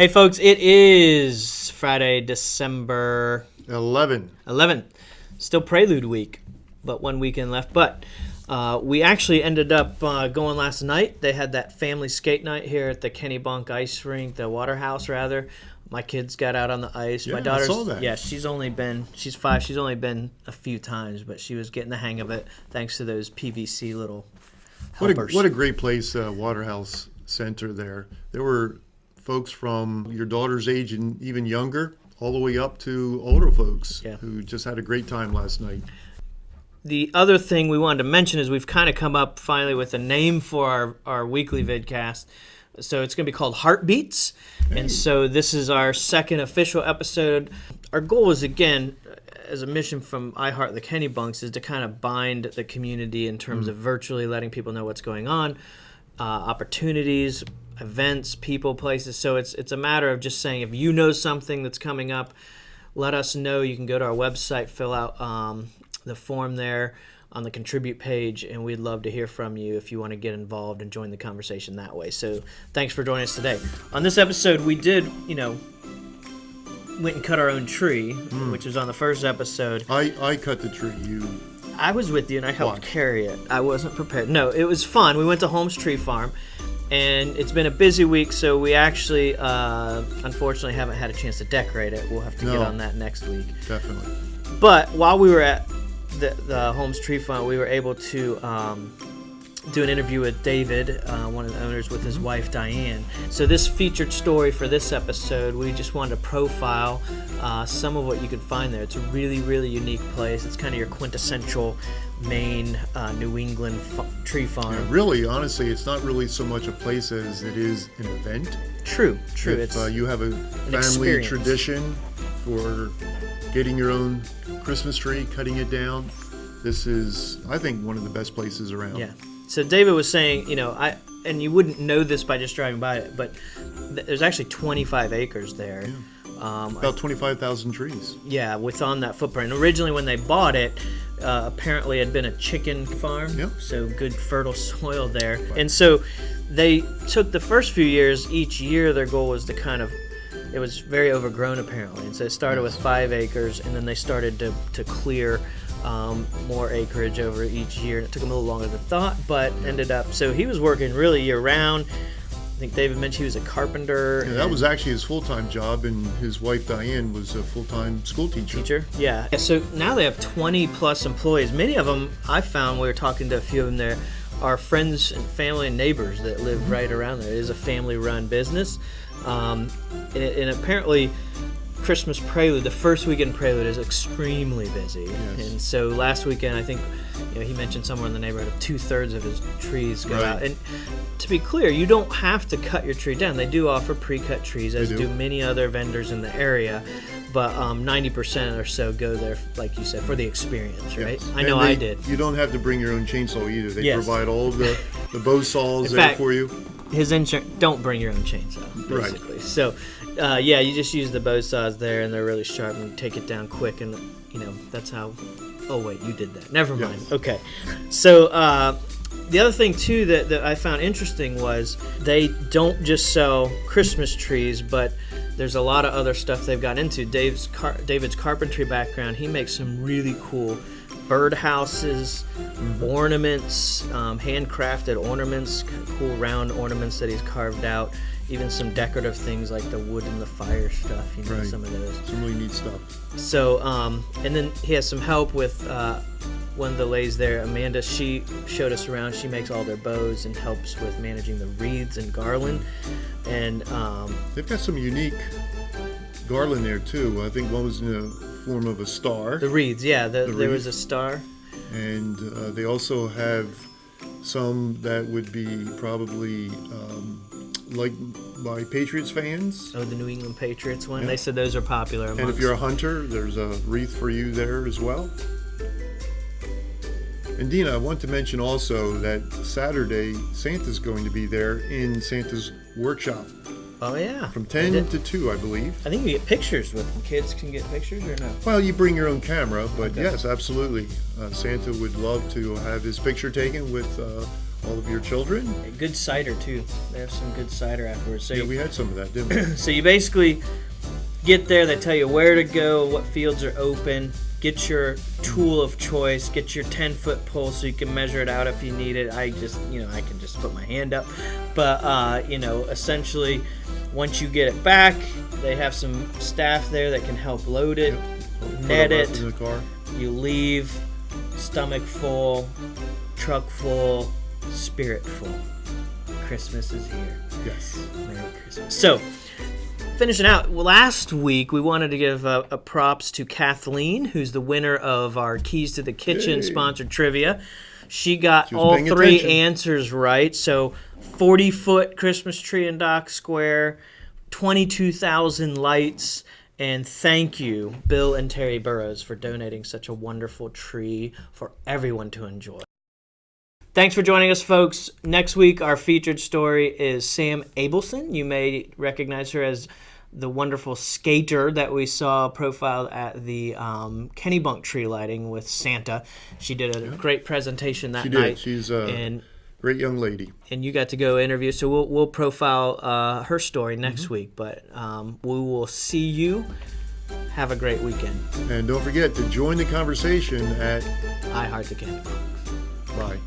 Hey folks, it is Friday, December 11th. Still Prelude week, but 1 weekend left. But we actually ended up going last night. They had that family skate night here at the Kennebunk ice rink, the water house rather. My kids got out on the ice. Yeah, My daughter's, I saw that. Yeah, she's 5. She's only been a few times, but she was getting the hang of it thanks to those PVC little helpers. What a great place, Waterhouse Center there. There were folks from your daughter's age and even younger, all the way up to older folks who just had a great time last night. The other thing we wanted to mention is we've kind of come up finally with a name for our weekly vidcast. So it's going to be called Heartbeats. Hey. And so this is our second official episode. Our goal is, again, as a mission from iheartthekennebunks, is to kind of bind the community in terms of virtually letting people know what's going on, opportunities, events, people, places. So it's a matter of just saying, if you know something that's coming up, let us know. You can go to our website, fill out the form there on the contribute page, and we'd love to hear from you if you want to get involved and join the conversation that way. So thanks for joining us today. On this episode, we did, went and cut our own tree, which was on the first episode. I cut the tree. I was with you, and I helped carry it. I wasn't prepared. No, it was fun. We went to Holmes Tree Farm, and it's been a busy week, so we actually, unfortunately, haven't had a chance to decorate it. We'll have to get on that next week. Definitely. But while we were at the Holmes Tree Farm, we were able to do an interview with David, one of the owners, with his wife Diane. So this featured story for this episode, we just wanted to profile some of what you can find there. It's a really, really unique place. It's kind of your quintessential Maine, New England tree farm. Yeah, really, honestly, it's not really so much a place as it is an event. True. If you have a family tradition for getting your own Christmas tree, cutting it down, this is, I think, one of the best places around. Yeah. So David was saying, and you wouldn't know this by just driving by it, but there's actually 25 acres there. Yeah. About 25,000 trees. Yeah, within that footprint. Originally, when they bought it, apparently it had been a chicken farm, so good fertile soil there. Right. And so they took the first few years, each year their goal was to it was very overgrown apparently. And so it started with 5 acres, and then they started to clear more acreage over each year. And it took him a little longer than thought, but ended up, so he was working really year round. I think David mentioned he was a carpenter. Yeah, that was actually his full-time job, and his wife Diane was a full-time school teacher. Yeah. So now they have 20 plus employees. Many of them, I found, we were talking to a few of them there, are friends and family and neighbors that live right around there. It is a family-run business. And apparently Christmas Prelude, the first weekend Prelude, is extremely busy. Yes. And so last weekend, I think he mentioned somewhere in the neighborhood of 2/3 of his trees go out. And to be clear, you don't have to cut your tree down. They do offer pre-cut trees, as do many other vendors in the area. But 90% or so go there, like you said, for the experience, right? Yes. I know I did. You don't have to bring your own chainsaw either. They provide all of the bow saws there for you. His insurance, don't bring your own chainsaw, basically. Right. So, you just use the bow saws there, and they're really sharp, and you take it down quick, and, that's how... Oh, wait, you did that. Never mind. Yes. Okay. So, the other thing, too, that I found interesting was they don't just sell Christmas trees, but there's a lot of other stuff they've got into. David's carpentry background, he makes some really cool birdhouses, ornaments, handcrafted ornaments, cool round ornaments that he's carved out, even some decorative things like the wood and the fire stuff, some of those. Some really neat stuff. So, and then he has some help with one of the ladies there, Amanda. She showed us around. She makes all their bows and helps with managing the wreaths and garland. And they've got some unique garland there too. I think one was in the form of a star. The wreaths, there was a star. And they also have some that would be probably like by Patriots fans. Oh, the New England Patriots one? Yeah. They said those are popular amongst. And if you're a hunter, there's a wreath for you there as well. And Dina, I want to mention also that Saturday, Santa's going to be there in Santa's workshop. Oh, yeah. From 10 to 2, I believe. I think we get pictures with them. Kids can get pictures or no? Well, you bring your own camera, but yes, absolutely. Santa would love to have his picture taken with all of your children. Good cider too. They have some good cider afterwards. So Yeah, we had some of that, didn't we? So you basically get there. They tell you where to go, what fields are open. Get your tool of choice. Get your 10-foot pole so you can measure it out if you need it. I can just put my hand up. But essentially, once you get it back, they have some staff there that can help load it, net it. In the car. You leave, stomach full, truck full, spirit full. Christmas is here. Yes. Merry Christmas. So, finishing out, last week we wanted to give a props to Kathleen, who's the winner of our Keys to the Kitchen sponsored trivia. She got all three answers right. So 40-foot Christmas tree in Dock Square, 22,000 lights, and thank you, Bill and Terry Burrows, for donating such a wonderful tree for everyone to enjoy. Thanks for joining us, folks. Next week, our featured story is Sam Abelson. You may recognize her as the wonderful skater that we saw profiled at the Kennebunk tree lighting with Santa. She did a great presentation that night. She's a great young lady. And you got to go interview. So we'll profile her story next week. But we will see you. Have a great weekend. And don't forget to join the conversation at iHeartTheKennebunks. Bye.